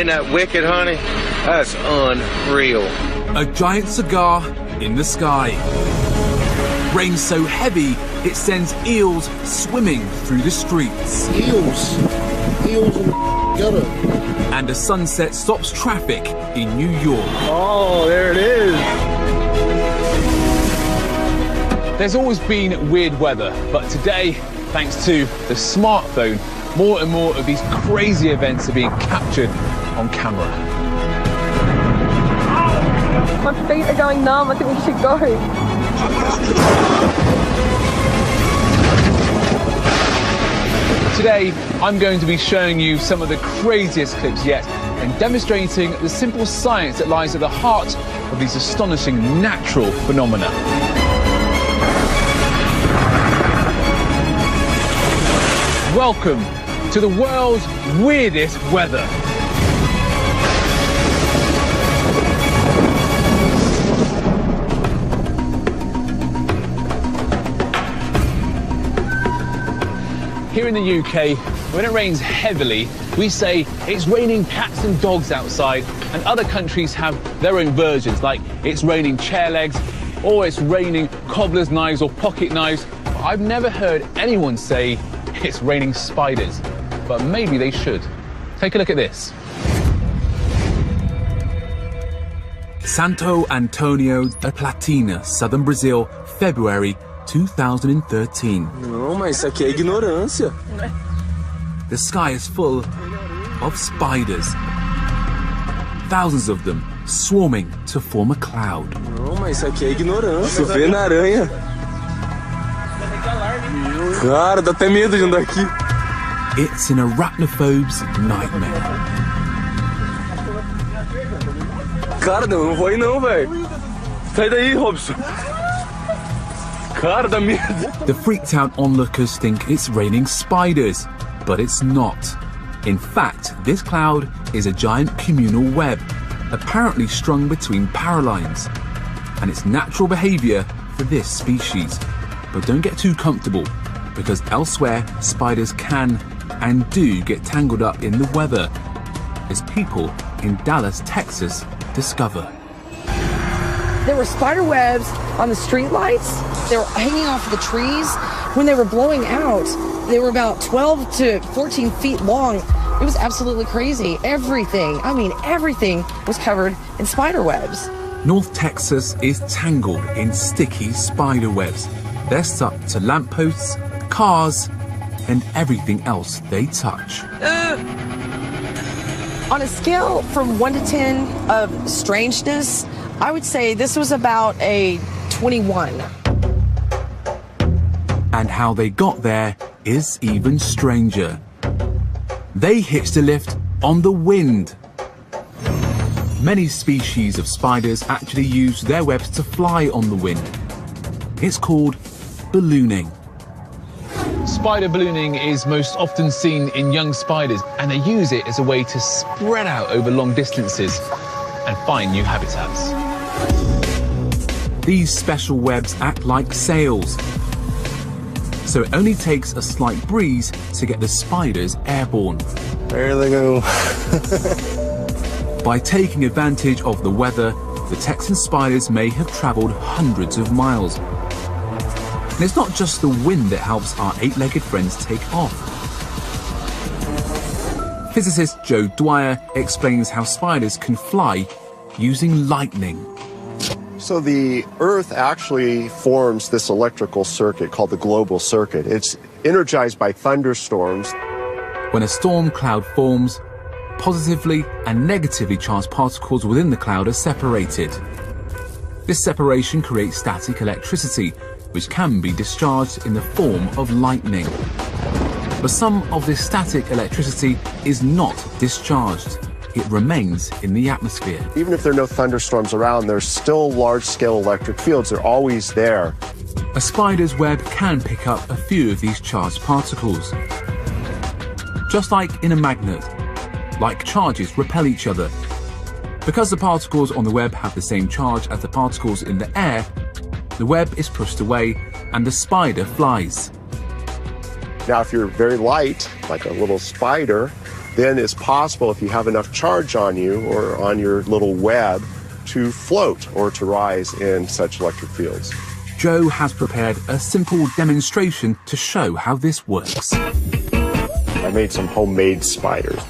Isn't that wicked, honey? That's unreal. A giant cigar in the sky. Rain so heavy, it sends eels swimming through the streets. Eels in the gutter. And a sunset stops traffic in New York. Oh, there it is. There's always been weird weather, but today, thanks to the smartphone, more and more of these crazy events are being captured on camera. My feet are going numb. I think we should go. Today, I'm going to be showing you some of the craziest clips yet and demonstrating the simple science that lies at the heart of these astonishing natural phenomena. Welcome to the world's weirdest weather. Here in the UK, when it rains heavily, we say it's raining cats and dogs outside, and other countries have their own versions, like it's raining chair legs, or it's raining cobbler's knives or pocket knives. But I've never heard anyone say it's raining spiders, but maybe they should. Take a look at this. Santo Antonio da Platina, southern Brazil, February 2013. Não, mas isso aqui é ignorância. The sky is full of spiders. Thousands of them swarming to form a cloud. Não, mas isso aqui é ignorância. Chover na aranha. Cara, dá até medo de andar aqui. It's an arachnophobe's nightmare. Cara, não vou aí não, velho. Sai daí, Robson. Cara, dá medo. The freaked out onlookers think it's raining spiders, but it's not. In fact, this cloud is a giant communal web, apparently strung between power lines, and it's natural behavior for this species. But don't get too comfortable, because elsewhere spiders can and do get tangled up in the weather, as people in Dallas, Texas discover. There were spider webs on the street lights. They were hanging off the trees. When they were blowing out, they were about 12 to 14 feet long. It was absolutely crazy. Everything was covered in spider webs. North Texas is tangled in sticky spider webs. They're stuck to lampposts, cars, and everything else they touch. On a scale from 1 to 10 of strangeness, I would say this was about a 21. And how they got there is even stranger. They hitched a lift on the wind. Many species of spiders actually use their webs to fly on the wind. It's called ballooning. Spider ballooning is most often seen in young spiders, and they use it as a way to spread out over long distances and find new habitats. These special webs act like sails, so it only takes a slight breeze to get the spiders airborne. There they go. By taking advantage of the weather, the Texan spiders may have traveled hundreds of miles. And it's not just the wind that helps our eight-legged friends take off. Physicist Joe Dwyer explains how spiders can fly using lightning. So the Earth actually forms this electrical circuit called the global circuit. It's energized by thunderstorms. When a storm cloud forms, positively and negatively charged particles within the cloud are separated. This separation creates static electricity, which can be discharged in the form of lightning. But some of this static electricity is not discharged. It remains in the atmosphere. Even if there are no thunderstorms around, there's still large-scale electric fields. They're always there. A spider's web can pick up a few of these charged particles. Just like in a magnet, like charges repel each other. Because the particles on the web have the same charge as the particles in the air, the web is pushed away and the spider flies. Now, if you're very light, like a little spider, then it's possible, if you have enough charge on you or on your little web, to float or to rise in such electric fields. Joe has prepared a simple demonstration to show how this works. I made some homemade spiders.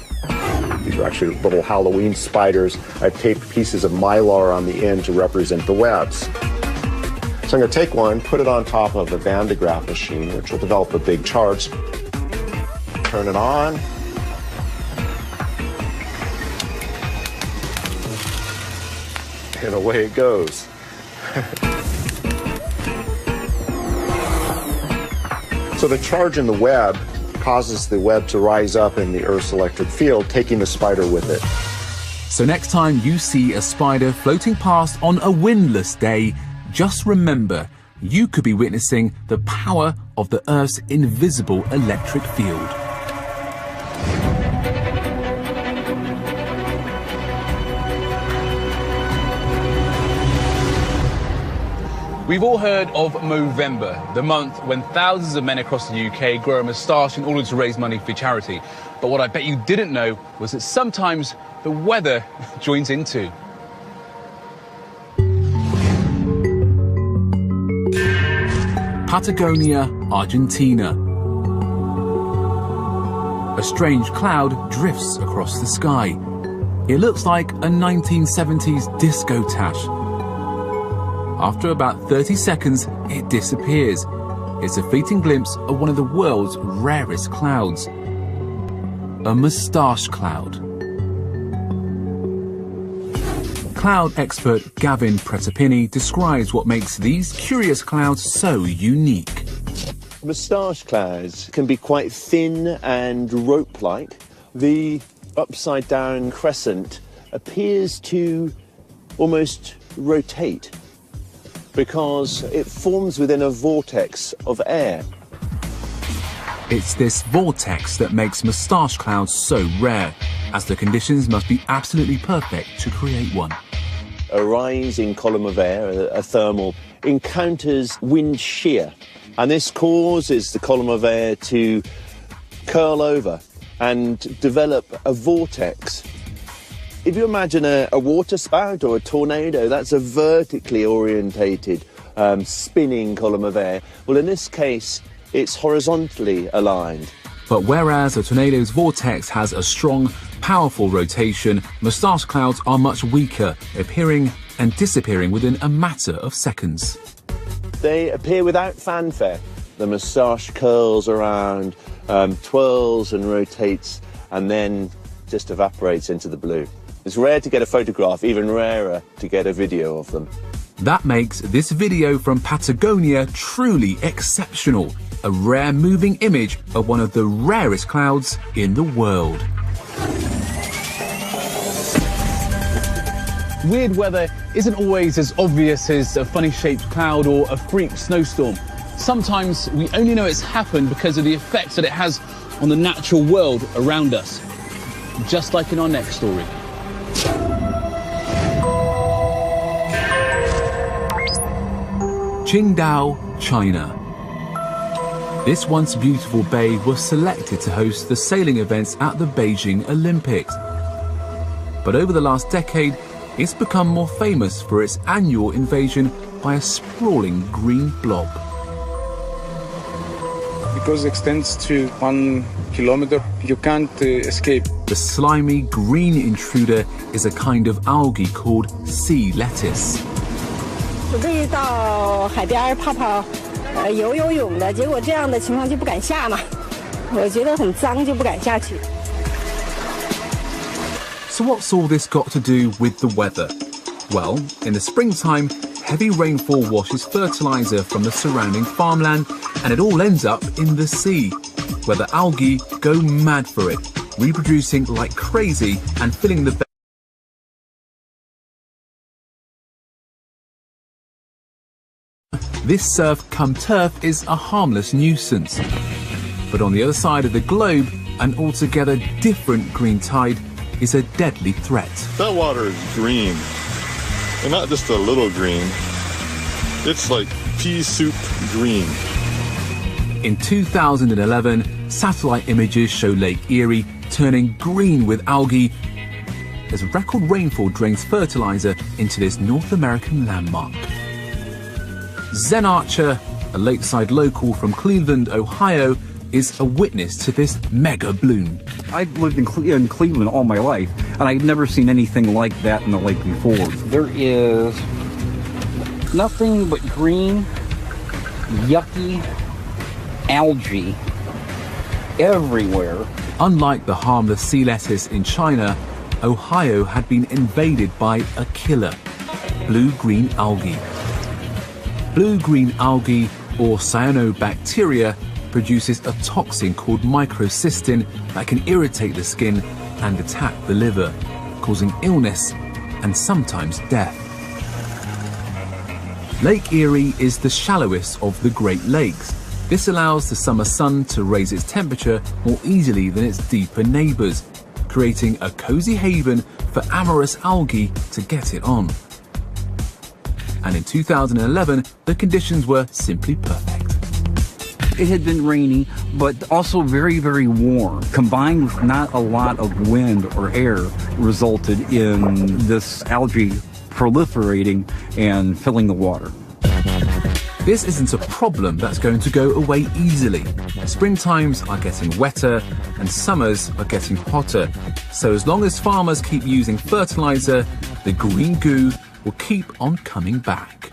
These are actually little Halloween spiders. I've taped pieces of mylar on the end to represent the webs. So I'm going to take one, put it on top of a Van de Graaff machine, which will develop a big charge. Turn it on. And away it goes. So the charge in the web causes the web to rise up in the Earth's electric field, taking the spider with it. So next time you see a spider floating past on a windless day, just remember you could be witnessing the power of the Earth's invisible electric field. We've all heard of Movember, the month when thousands of men across the UK grow a moustache in order to raise money for charity. But what I bet you didn't know was that sometimes the weather joins in too. Patagonia, Argentina. A strange cloud drifts across the sky. It looks like a 1970s disco tash. After about 30 seconds, it disappears. It's a fleeting glimpse of one of the world's rarest clouds, a Mustache Cloud. Cloud expert Gavin Pretapini describes what makes these curious clouds so unique. Mustache clouds can be quite thin and rope-like. The upside-down crescent appears to almost rotate because it forms within a vortex of air. It's this vortex that makes Mustache Clouds so rare, as the conditions must be absolutely perfect to create one. A rising column of air, a thermal, encounters wind shear, and this causes the column of air to curl over and develop a vortex. If you imagine a water spout or a tornado, that's a vertically orientated spinning column of air. Well, in this case, it's horizontally aligned. But whereas a tornado's vortex has a strong, powerful rotation, Mustache Clouds are much weaker, appearing and disappearing within a matter of seconds. They appear without fanfare. The moustache curls around, twirls and rotates, and then just evaporates into the blue. It's rare to get a photograph, even rarer to get a video of them. That makes this video from Patagonia truly exceptional. A rare moving image of one of the rarest clouds in the world. Weird weather isn't always as obvious as a funny-shaped cloud or a freak snowstorm. Sometimes we only know it's happened because of the effects that it has on the natural world around us. Just like in our next story. Qingdao, China. This once beautiful bay was selected to host the sailing events at the Beijing Olympics. But over the last decade, it's become more famous for its annual invasion by a sprawling green blob. Because it extends to 1 kilometer, you can't escape. The slimy green intruder is a kind of algae called sea lettuce. 准备到海边泡泡游泳的，结果这样的情况就不敢下嘛。我觉得很脏，就不敢下去。 So what's all this got to do with the weather? Well, in the springtime, heavy rainfall washes fertilizer from the surrounding farmland, and it all ends up in the sea, where the algae go mad for it, reproducing like crazy and filling the This surf come turf is a harmless nuisance. But on the other side of the globe, an altogether different green tide is a deadly threat. That water is green, and not just a little green. It's like pea soup green. In 2011, satellite images show Lake Erie turning green with algae as record rainfall drains fertilizer into this North American landmark. Zen Archer, a lakeside local from Cleveland, Ohio, is a witness to this mega bloom. I've lived in Cleveland all my life, and I've never seen anything like that in the lake before. There is nothing but green, yucky algae everywhere. Unlike the harmless sea lettuce in China, Ohio had been invaded by a killer, blue-green algae. Blue-green algae, or cyanobacteria, produces a toxin called microcystin that can irritate the skin and attack the liver, causing illness and sometimes death. Lake Erie is the shallowest of the Great Lakes. This allows the summer sun to raise its temperature more easily than its deeper neighbours, creating a cosy haven for amorous algae to get it on. And in 2011, the conditions were simply perfect. It had been rainy, but also very, very warm. Combined with not a lot of wind or air resulted in this algae proliferating and filling the water. This isn't a problem that's going to go away easily. Springtimes are getting wetter and summers are getting hotter. So as long as farmers keep using fertilizer, the green goo will keep on coming back.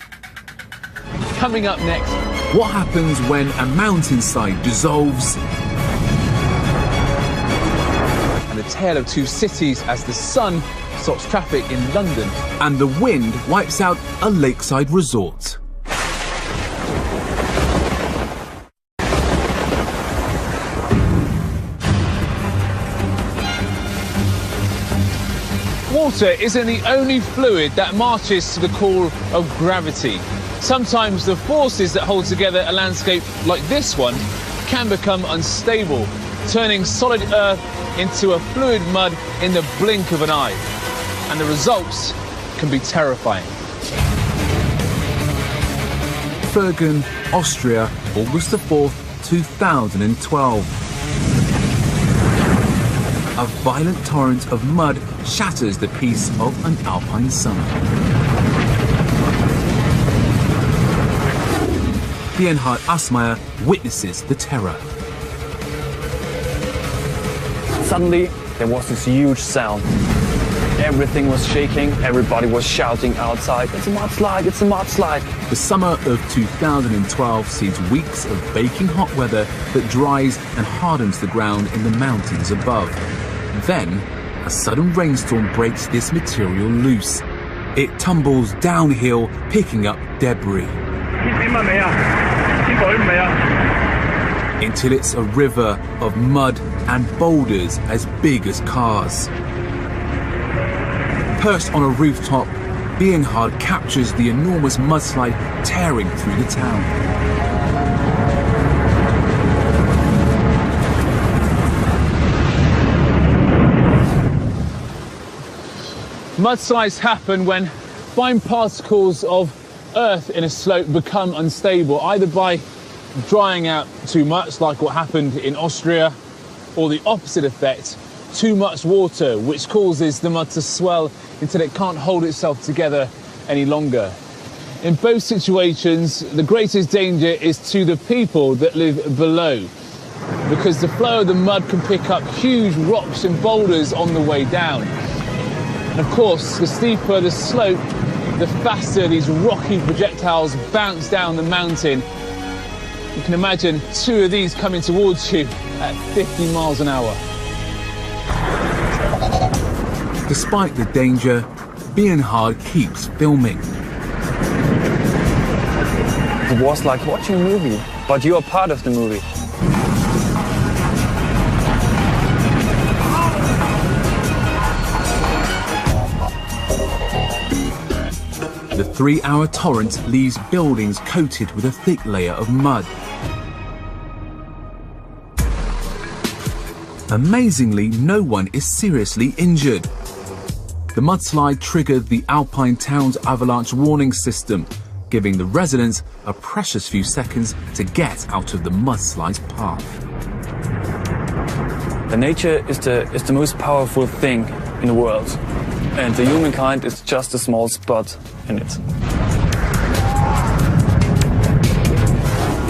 Coming up next, what happens when a mountainside dissolves? And the tale of two cities as the sun stops traffic in London. And the wind wipes out a lakeside resort. Water isn't the only fluid that marches to the call of gravity. Sometimes the forces that hold together a landscape like this one can become unstable, turning solid earth into a fluid mud in the blink of an eye. And the results can be terrifying. Bergen, Austria, August the 4th, 2012. A violent torrent of mud shatters the peace of an alpine summer. Bernhard Asmeyer witnesses the terror. Suddenly, there was this huge sound. Everything was shaking, everybody was shouting outside, "It's a mudslide, it's a mudslide." The summer of 2012 sees weeks of baking hot weather that dries and hardens the ground in the mountains above. Then, a sudden rainstorm breaks this material loose. It tumbles downhill, picking up debris. Until it's a river of mud and boulders as big as cars. Perched on a rooftop, Bernhard captures the enormous mudslide tearing through the town. Mudslides happen when fine particles of earth in a slope become unstable, either by drying out too much, like what happened in Austria, or the opposite effect, too much water, which causes the mud to swell until it can't hold itself together any longer. In both situations, the greatest danger is to the people that live below, because the flow of the mud can pick up huge rocks and boulders on the way down. And of course, the steeper the slope, the faster these rocky projectiles bounce down the mountain. You can imagine two of these coming towards you at 50 miles an hour. Despite the danger, Bernhard keeps filming. It was like watching a movie, but you are part of the movie. The 3-hour torrent leaves buildings coated with a thick layer of mud. Amazingly, no one is seriously injured. The mudslide triggered the alpine town's avalanche warning system, giving the residents a precious few seconds to get out of the mudslide's path. The nature is the most powerful thing in the world, and the humankind is just a small spot in it.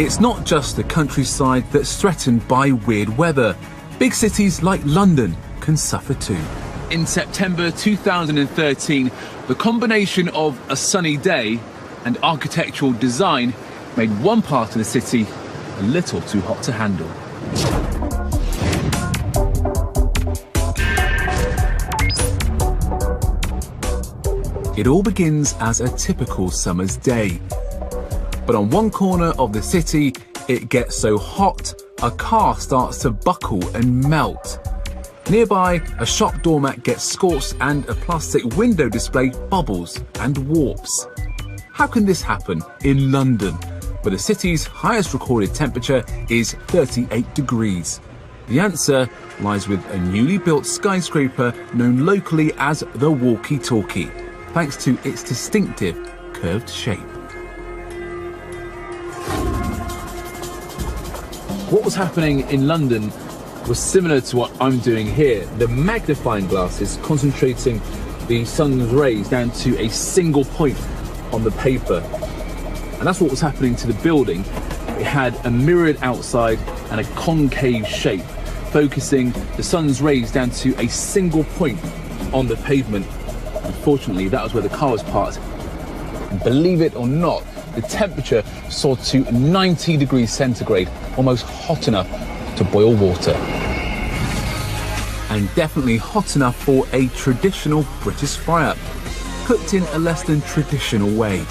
It's not just the countryside that's threatened by weird weather. Big cities like London can suffer too. In September 2013, the combination of a sunny day and architectural design made one part of the city a little too hot to handle. It all begins as a typical summer's day. But on one corner of the city, it gets so hot, a car starts to buckle and melt. Nearby, a shop doormat gets scorched and a plastic window display bubbles and warps. How can this happen in London, where the city's highest recorded temperature is 38 degrees? The answer lies with a newly built skyscraper known locally as the Walkie-Talkie, thanks to its distinctive curved shape. What was happening in London was similar to what I'm doing here. The magnifying glass is concentrating the sun's rays down to a single point on the paper. And that's what was happening to the building. It had a mirrored outside and a concave shape, focusing the sun's rays down to a single point on the pavement. Unfortunately, that was where the car was parked. And believe it or not, the temperature soared to 90 degrees centigrade, almost hot enough to boil water. And definitely hot enough for a traditional British fry-up, cooked in a less than traditional way.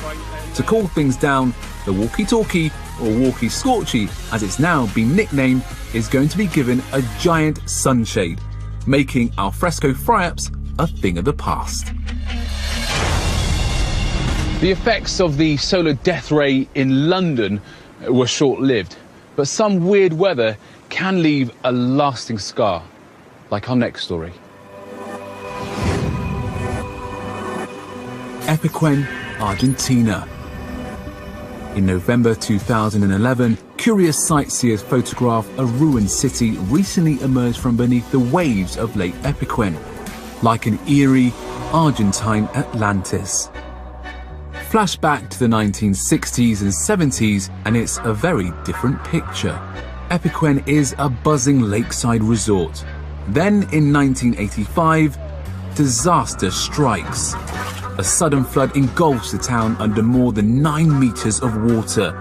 To cool things down, the Walkie-Talkie, or Walkie-Scorchy as it's now been nicknamed, is going to be given a giant sunshade, making al fresco fry-ups a thing of the past. The effects of the solar death ray in London were short-lived, but some weird weather can leave a lasting scar, like our next story. Epiquen, Argentina. In November 2011, curious sightseers photographed a ruined city recently emerged from beneath the waves of Lake Epiquen, like an eerie Argentine Atlantis. Flashback to the 1960s and 70s and it's a very different picture. Epiquen is a buzzing lakeside resort. Then in 1985, disaster strikes. A sudden flood engulfs the town under more than 9 meters of water.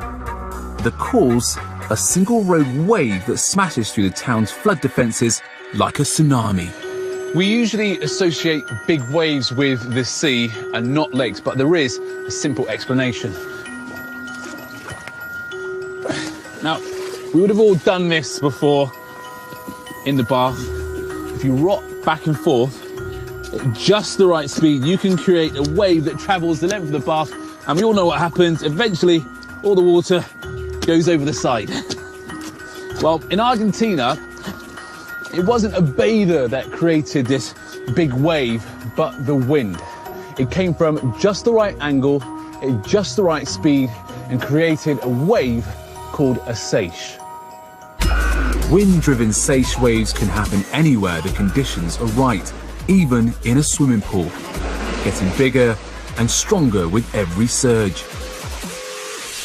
The cause? A single road wave that smashes through the town's flood defences like a tsunami. We usually associate big waves with the sea and not lakes, but there is a simple explanation. Now, we would have all done this before in the bath. If you rock back and forth at just the right speed, you can create a wave that travels the length of the bath, and we all know what happens. Eventually, all the water goes over the side. Well, in Argentina, it wasn't a bather that created this big wave, but the wind. It came from just the right angle, at just the right speed, and created a wave called a seiche. Wind-driven seiche waves can happen anywhere the conditions are right, even in a swimming pool, getting bigger and stronger with every surge.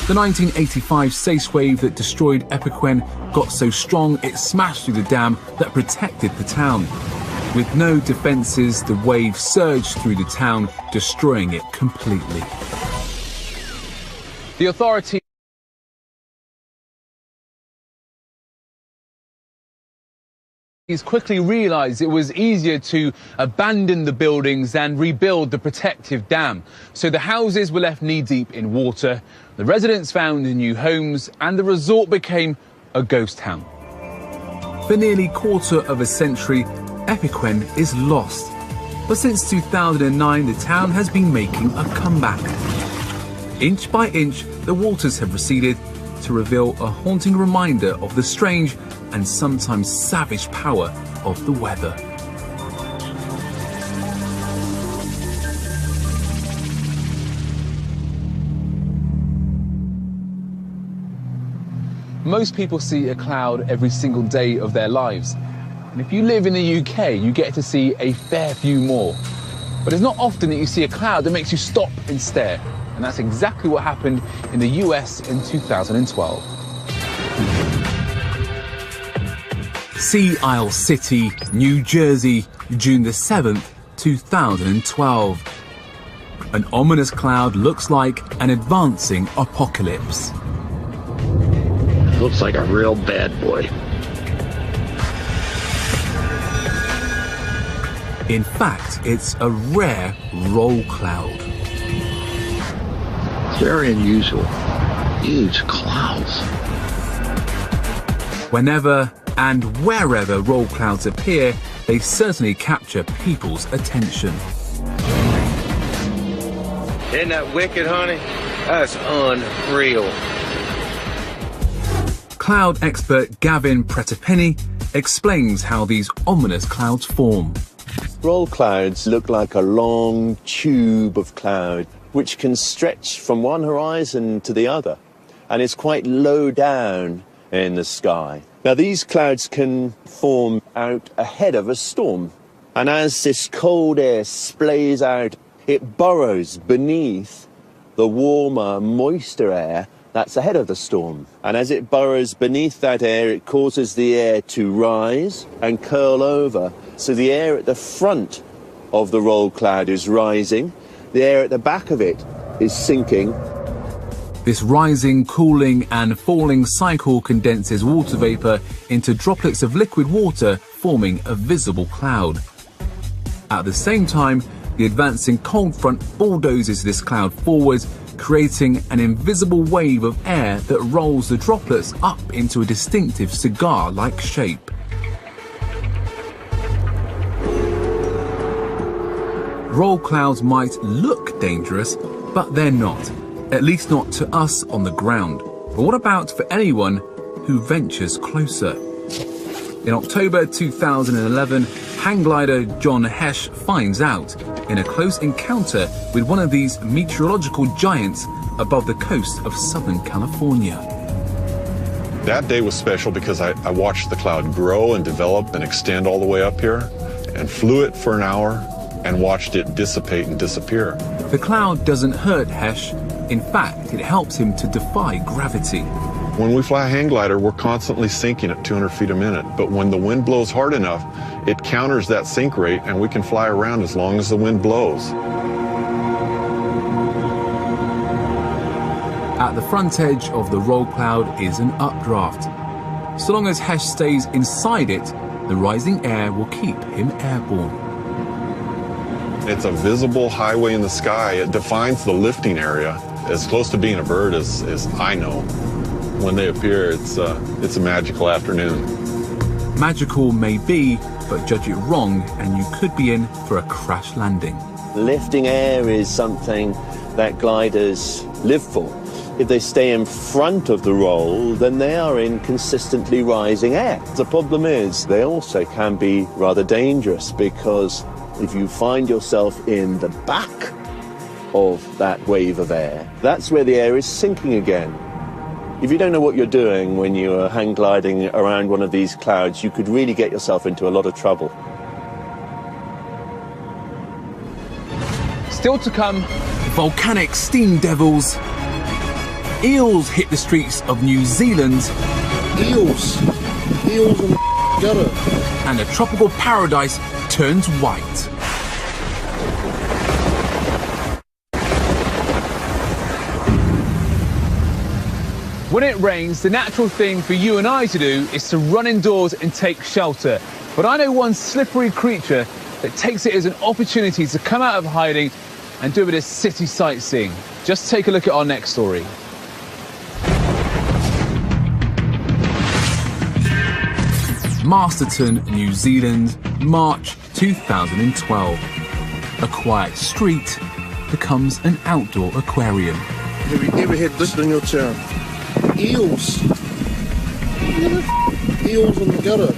The 1985 seiche wave that destroyed Epiquen got so strong it smashed through the dam that protected the town. With no defences, the wave surged through the town, destroying it completely. The authorities quickly realised it was easier to abandon the buildings than rebuild the protective dam. So the houses were left knee-deep in water, the residents found new homes, and the resort became a ghost town. For nearly a quarter of a century, Epiquen is lost. But since 2009, the town has been making a comeback. Inch by inch, the waters have receded to reveal a haunting reminder of the strange and sometimes savage power of the weather. Most people see a cloud every single day of their lives. And if you live in the UK, you get to see a fair few more. But it's not often that you see a cloud that makes you stop and stare. And that's exactly what happened in the US in 2012. Sea Isle City, New Jersey, June the 7th, 2012. An ominous cloud looks like an advancing apocalypse. Looks like a real bad boy. In fact, it's a rare roll cloud. Very unusual. Huge clouds. Whenever and wherever roll clouds appear, they certainly capture people's attention. Isn't that wicked, honey? That's unreal. Cloud expert Gavin Pretepenny explains how these ominous clouds form. Roll clouds look like a long tube of cloud which can stretch from one horizon to the other, and it's quite low down in the sky. Now, these clouds can form out ahead of a storm, and as this cold air splays out, it burrows beneath the warmer, moister air that's ahead of the storm. And as it burrows beneath that air, it causes the air to rise and curl over. So the air at the front of the roll cloud is rising, the air at the back of it is sinking. This rising, cooling and falling cycle condenses water vapour into droplets of liquid water, forming a visible cloud. At the same time, the advancing cold front bulldozes this cloud forward, creating an invisible wave of air that rolls the droplets up into a distinctive cigar-like shape. Roll clouds might look dangerous, but they're not. At least not to us on the ground. But what about for anyone who ventures closer? In October 2011, hang glider John Hesh finds out in a close encounter with one of these meteorological giants above the coast of Southern California. That day was special because I watched the cloud grow and develop and extend all the way up here, and flew it for an hour and watched it dissipate and disappear. The cloud doesn't hurt Hesh. In fact, it helps him to defy gravity. When we fly a hang glider, we're constantly sinking at 200 feet a minute, but when the wind blows hard enough, it counters that sink rate and we can fly around as long as the wind blows. At the front edge of the roll cloud is an updraft. So long as Hesh stays inside it, the rising air will keep him airborne. It's a visible highway in the sky. It defines the lifting area, as close to being a bird as I know. When they appear, it's a magical afternoon. Magical may be, but judge it wrong and you could be in for a crash landing. Lifting air is something that gliders live for. If they stay in front of the roll, then they are in consistently rising air. The problem is they also can be rather dangerous, because if you find yourself in the back of that wave of air, that's where the air is sinking again. If you don't know what you're doing when you are hang gliding around one of these clouds, you could really get yourself into a lot of trouble. Still to come, volcanic steam devils. Eels hit the streets of New Zealand. Eels in the gutter. And a tropical paradise turns white. when it rains, the natural thing for you and I to do is to run indoors and take shelter. But I know one slippery creature that takes it as an opportunity to come out of hiding and do a bit of city sightseeing. Just take a look at our next story. Masterton, New Zealand, March 2012. A quiet street becomes an outdoor aquarium. Have you ever had this in your town? Eels. Eels in the gutter.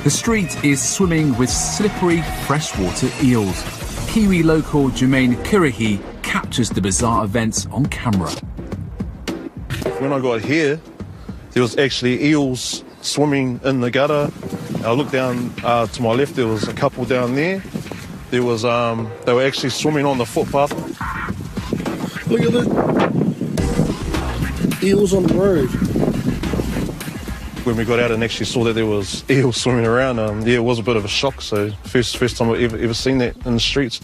The street is swimming with slippery freshwater eels. Kiwi local Jermaine Kirihi captures the bizarre events on camera. When I got here, there was actually eels swimming in the gutter. I looked down to my left, there was a couple down there. There was, they were actually swimming on the footpath. Look at the eels on the road. When we got out and actually saw that there was eels swimming around, yeah, it was a bit of a shock. So first time I've ever seen that in the streets.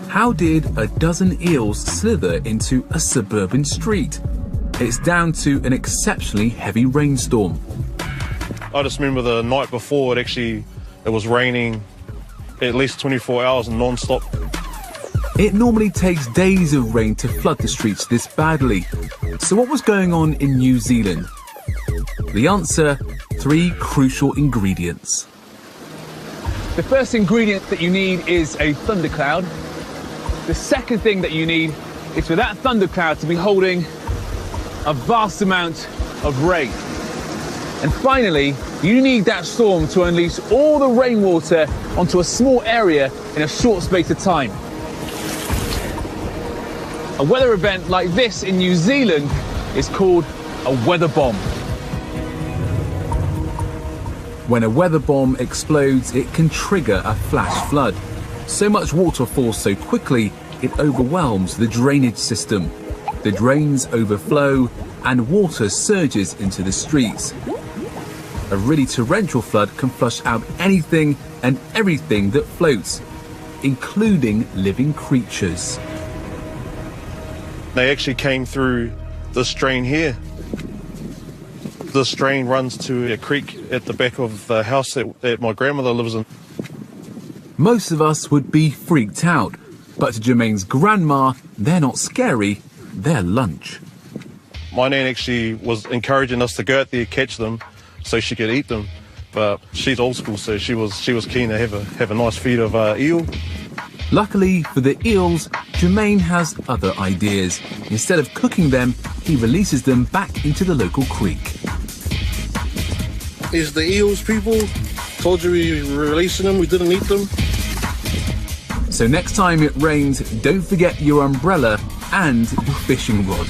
How did a dozen eels slither into a suburban street? It's down to an exceptionally heavy rainstorm. I just remember the night before it was raining at least 24 hours non-stop. It normally takes days of rain to flood the streets this badly. So what was going on in New Zealand? The answer, 3 crucial ingredients. The first ingredient that you need is a thundercloud. The second thing that you need is for that thundercloud to be holding a vast amount of rain. And finally, you need that storm to unleash all the rainwater onto a small area in a short space of time. A weather event like this in New Zealand is called a weather bomb. When a weather bomb explodes, it can trigger a flash flood. So much water falls so quickly, it overwhelms the drainage system. The drains overflow and water surges into the streets. A really torrential flood can flush out anything and everything that floats, including living creatures. They actually came through this drain here. This drain runs to a creek at the back of the house that my grandmother lives in. Most of us would be freaked out, but to Jermaine's grandma, they're not scary, they're lunch. My nan actually was encouraging us to go out there, catch them, so she could eat them. But she's old school, so she was keen to have a nice feed of eel. Luckily for the eels, Jermaine has other ideas. Instead of cooking them, he releases them back into the local creek. Is the eels, people? Told you we were releasing them, we didn't eat them. So next time it rains, don't forget your umbrella and your fishing rod.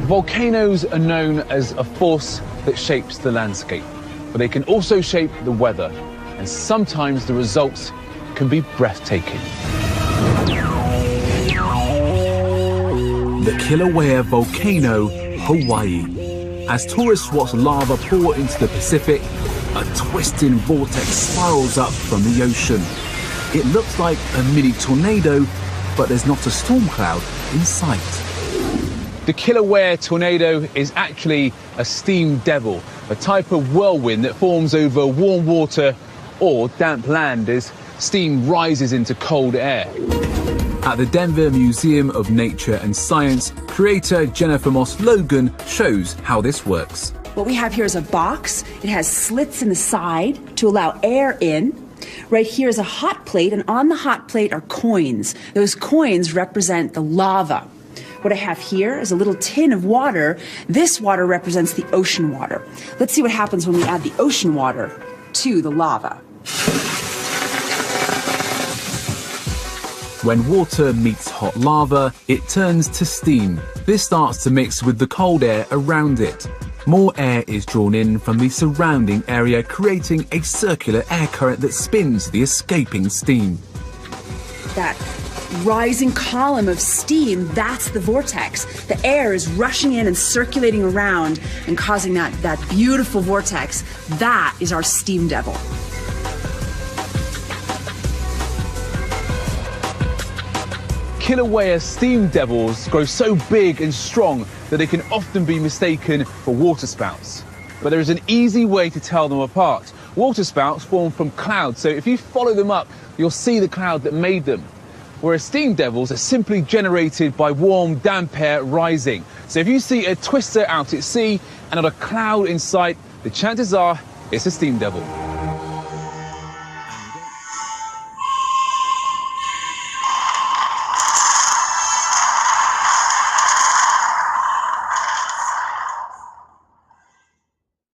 Volcanoes are known as a force that shapes the landscape, but they can also shape the weather, and sometimes the results can be breathtaking. The Kilauea volcano, Hawaii. As tourists watch lava pour into the Pacific, a twisting vortex spirals up from the ocean. It looks like a mini tornado, but there's not a storm cloud in sight. The Kilauea tornado is actually a steam devil, a type of whirlwind that forms over warm water or damp land as steam rises into cold air. At the Denver Museum of Nature and Science, creator Jennifer Moss Logan shows how this works. What we have here is a box. It has slits in the side to allow air in. Right here is a hot plate, and on the hot plate are coins. Those coins represent the lava. What I have here is a little tin of water. This water represents the ocean water. Let's see what happens when we add the ocean water to the lava. When water meets hot lava, it turns to steam. This starts to mix with the cold air around it. More air is drawn in from the surrounding area, creating a circular air current that spins the escaping steam. That rising column of steam, that's the vortex. The air is rushing in and circulating around and causing that beautiful vortex. That is our steam devil. Kilauea steam devils grow so big and strong that they can often be mistaken for waterspouts. But there is an easy way to tell them apart. Waterspouts form from clouds, so if you follow them up, you'll see the cloud that made them. Whereas steam devils are simply generated by warm, damp air rising. So if you see a twister out at sea and not a cloud in sight, the chances are it's a steam devil.